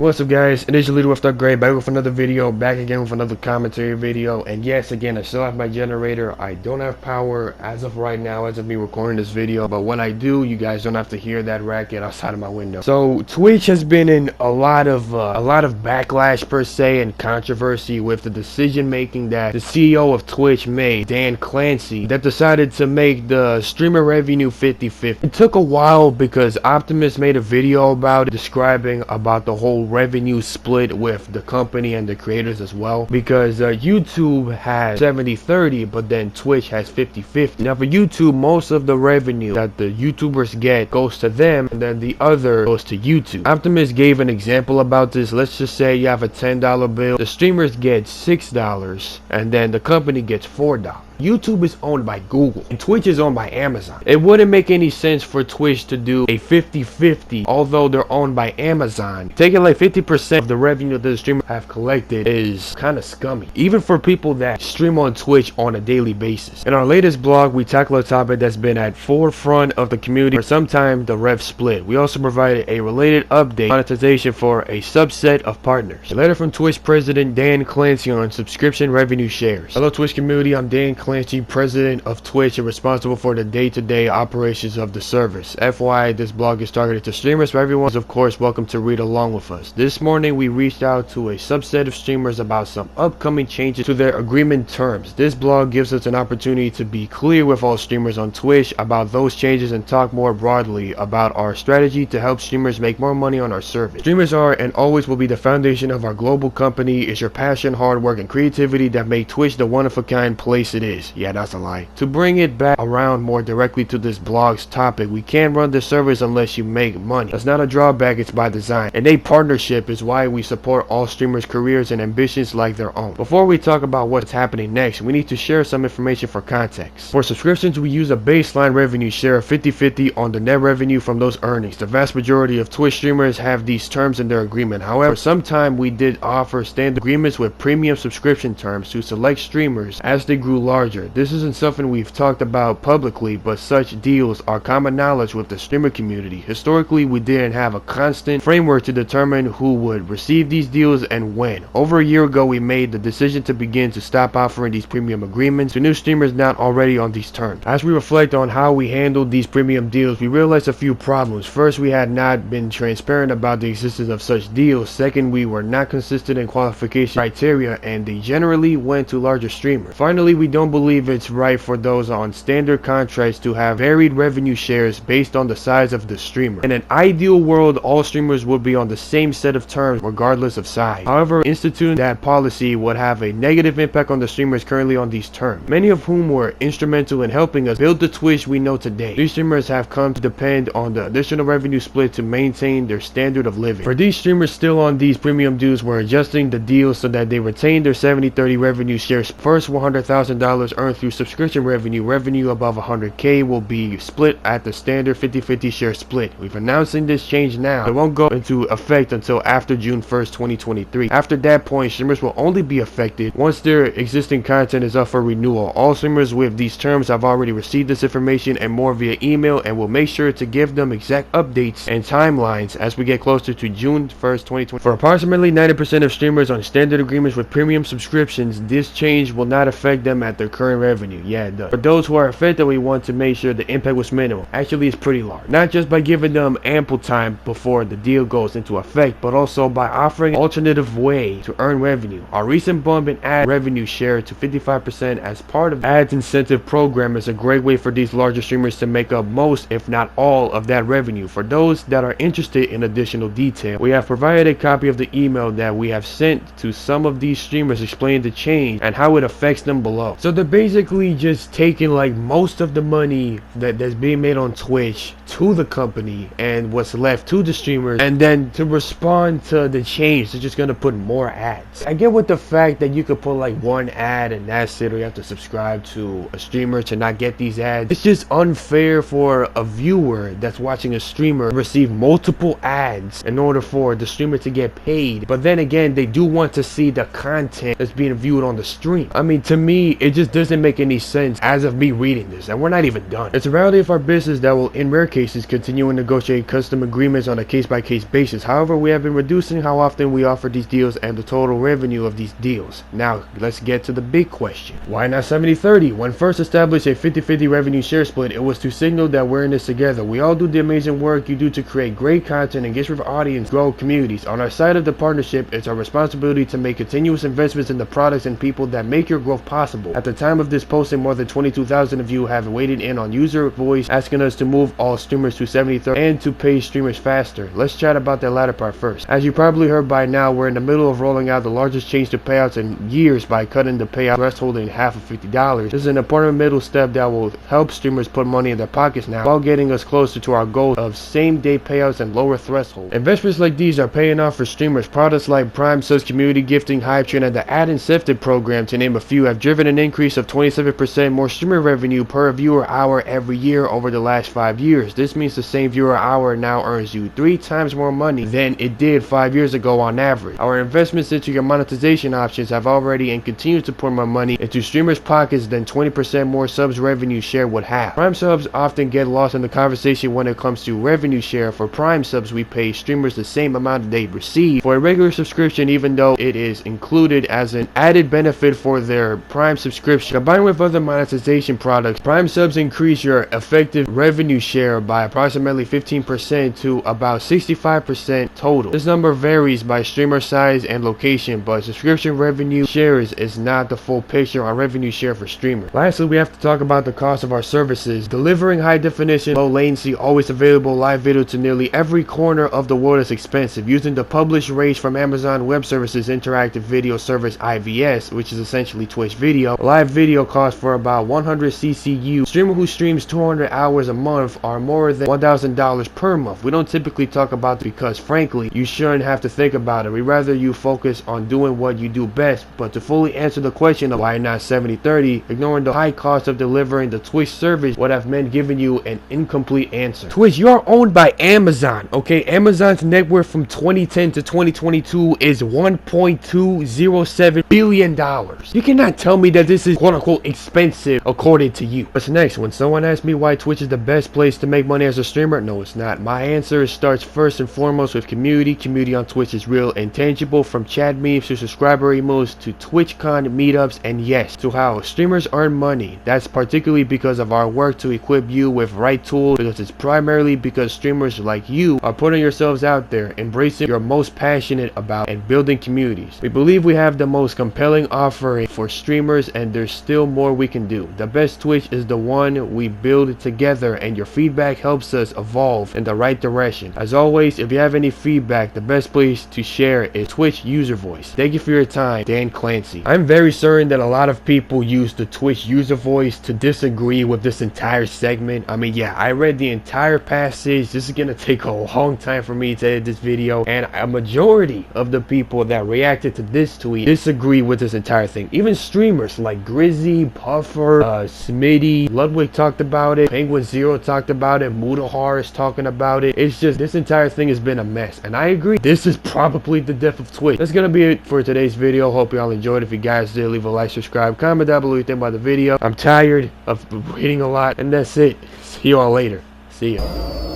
What's up, guys? It is your leader with Upgrade, back with another video, back again with another commentary video. And yes, again, I still have my generator. I don't have power as of right now, as of me recording this video, but when I do, you guys don't have to hear that racket outside of my window. So Twitch has been in a lot of backlash per se and controversy with the decision making that the CEO of Twitch made, Dan Clancy, that decided to make the streamer revenue 50-50. It took a while because Optimus made a video about it, describing about the whole revenue split with the company and the creators as well, because YouTube has 70-30, but then Twitch has 50-50. Now for YouTube, most of the revenue that the YouTubers get goes to them, and then the other goes to YouTube. Optimus gave an example about this. Let's just say you have a $10 bill, the streamers get $6, and then the company gets $4. YouTube is owned by Google and Twitch is owned by Amazon. It wouldn't make any sense for Twitch to do a 50-50, although they're owned by Amazon. Taking like 50% of the revenue that the streamers have collected is kind of scummy, even for people that stream on Twitch on a daily basis. In our latest blog, we tackle a topic that's been at forefront of the community for some time, the rev split. We also provided a related update, monetization for a subset of partners. A letter from Twitch president Dan Clancy on subscription revenue shares. Hello Twitch community, I'm Dan Clancy, president of Twitch and responsible for the day-to-day operations of the service. FYI, this blog is targeted to streamers, but everyone is of course welcome to read along with us. This morning we reached out to a subset of streamers about some upcoming changes to their agreement terms. This blog gives us an opportunity to be clear with all streamers on Twitch about those changes and talk more broadly about our strategy to help streamers make more money on our service. Streamers are and always will be the foundation of our global company. It's your passion, hard work, and creativity that make Twitch the one-of-a-kind place it is. Yeah, that's a lie. To bring it back around more directly to this blog's topic, we can't run this service unless you make money. That's not a drawback, it's by design. And a partnership is why we support all streamers' careers and ambitions like their own. Before we talk about what's happening next, we need to share some information for context. For subscriptions, we use a baseline revenue share of 50-50 on the net revenue from those earnings. The vast majority of Twitch streamers have these terms in their agreement. However, sometime we did offer standard agreements with premium subscription terms to select streamers as they grew larger. This isn't something we've talked about publicly, but such deals are common knowledge with the streamer community. Historically, we didn't have a constant framework to determine who would receive these deals and when. Over a year ago, we made the decision to begin to stop offering these premium agreements to new streamers not already on these terms. As we reflect on how we handled these premium deals, we realized a few problems. First, we had not been transparent about the existence of such deals. Second, we were not consistent in qualification criteria, and they generally went to larger streamers. Finally, we don't believe it's right for those on standard contracts to have varied revenue shares based on the size of the streamer. In an ideal world, all streamers would be on the same set of terms regardless of size. However, instituting that policy would have a negative impact on the streamers currently on these terms, many of whom were instrumental in helping us build the Twitch we know today. These streamers have come to depend on the additional revenue split to maintain their standard of living. For these streamers still on these premium deals, we're adjusting the deals so that they retain their 70-30 revenue shares. First $100,000 earned through subscription revenue above 100K will be split at the standard 50-50 share split. We've announcing this change now. It won't go into effect until after June 1st, 2023. After that point, streamers will only be affected once their existing content is up for renewal. All streamers with these terms have already received this information and more via email, and we'll make sure to give them exact updates and timelines as we get closer to June 1st, 2020. For approximately 90% of streamers on standard agreements with premium subscriptions, this change will not affect them at their current revenue. Yeah, it does. For those who are affected, we want to make sure the impact was minimal. Actually, it's pretty large. Not just by giving them ample time before the deal goes into effect, but also by offering an alternative way to earn revenue. Our recent bump in ad revenue share to 55% as part of the ads incentive program is a great way for these larger streamers to make up most, if not all, of that revenue. For those that are interested in additional detail, we have provided a copy of the email that we have sent to some of these streamers explaining the change and how it affects them below. So they're basically just taking like most of the money that's being made on Twitch to the company and what's left to the streamers, and then to respond to the change, they're just gonna put more ads. I get with the fact that you could put like one ad and that's it, or you have to subscribe to a streamer to not get these ads. It's just unfair for a viewer that's watching a streamer receive multiple ads in order for the streamer to get paid. But then again, they do want to see the content that's being viewed on the stream. I mean, to me, it just doesn't make any sense as of me reading this, and we're not even done. It's a reality of our business that will, in rare cases, continue and negotiate custom agreements on a case-by-case basis. However, we have been reducing how often we offer these deals and the total revenue of these deals. Now, let's get to the big question. Why not 70-30? When first established a 50-50 revenue share split, it was to signal that we're in this together. We all do the amazing work you do to create great content, engage with our audience, grow communities. On our side of the partnership, it's our responsibility to make continuous investments in the products and people that make your growth possible. At the time of this posting, more than 22,000 of you have waited in on user voice asking us to move all streamers to 70-30 and to pay streamers faster. Let's chat about that latter part first. As you probably heard by now, we're in the middle of rolling out the largest change to payouts in years by cutting the payout threshold in half of $50. This is an important middle step that will help streamers put money in their pockets now while getting us closer to our goal of same-day payouts and lower threshold. Investments like these are paying off for streamers. Products like Prime Subs, community gifting, Hype Train, and the Ad Incentive program, to name a few, have driven an increase of 27% more streamer revenue per viewer hour every year over the last 5 years. This means the same viewer hour now earns you 3 times more money than it did 5 years ago on average. Our investments into your monetization options have already and continue to pour more money into streamers' pockets than 20% more subs revenue share would have. Prime subs often get lost in the conversation when it comes to revenue share. For Prime subs, we pay streamers the same amount they receive for a regular subscription, even though it is included as an added benefit for their Prime subscription. Combined with other monetization products, Prime subs increase your effective revenue share by approximately 15% to about 65% total. This number varies by streamer size and location, but subscription revenue shares is not the full picture on revenue share for streamers. Lastly, we have to talk about the cost of our services. Delivering high definition, low latency, always available live video to nearly every corner of the world is expensive. Using the published rates from Amazon Web Services interactive video service IVS, which is essentially Twitch video, live video costs for about 100 CCU. A streamer who streams 200 hours a month are more than $1,000 per month. We don't typically talk about it because frankly, you shouldn't have to think about it. We rather you focus on doing what you do best. But to fully answer the question of why not 70-30, ignoring the high cost of delivering the Twitch service would have meant giving you an incomplete answer. Twitch, you are owned by Amazon, okay? Amazon's net worth from 2010 to 2022 is $1.207 billion. You cannot tell me that this is quote-unquote expensive according to you. What's next? When someone asks me why Twitch is the best place to make money as a streamer, no, it's not. My answer starts first and foremost with community. Community on Twitch is real and tangible, from chat memes to subscriber emotes to TwitchCon meetups, and yes, to how streamers earn money. That's particularly because of our work to equip you with right tools, because it's primarily because streamers like you are putting yourselves out there, embracing you're most passionate about, and building communities. We believe we have the most compelling offering for streamers, and there's still more we can do. The best Twitch is the one we build together, and your feedback helps us evolve in the right direction. As always, if you have any feedback, the best place to share is Twitch user voice. Thank you for your time, Dan Clancy. I'm very certain that a lot of people use the Twitch user voice to disagree with this entire segment. I mean, yeah, I read the entire passage. This is gonna take a long time for me to edit this video, and a majority of the people that reacted to this tweet disagree with this entire thing. Even streamers like Grizzy, Puffer, Smitty, Ludwig talked about it, Penguin Zero talked about it, Mudahar is talking about it. It's just, this entire thing has been a mess, and I agree, this is probably the death of Twitch. That's gonna be it for today's video. Hope y'all enjoyed. If you guys did, leave a like, subscribe, comment down below what you think about the video. I'm tired of reading a lot, and that's it. See y'all later. See ya.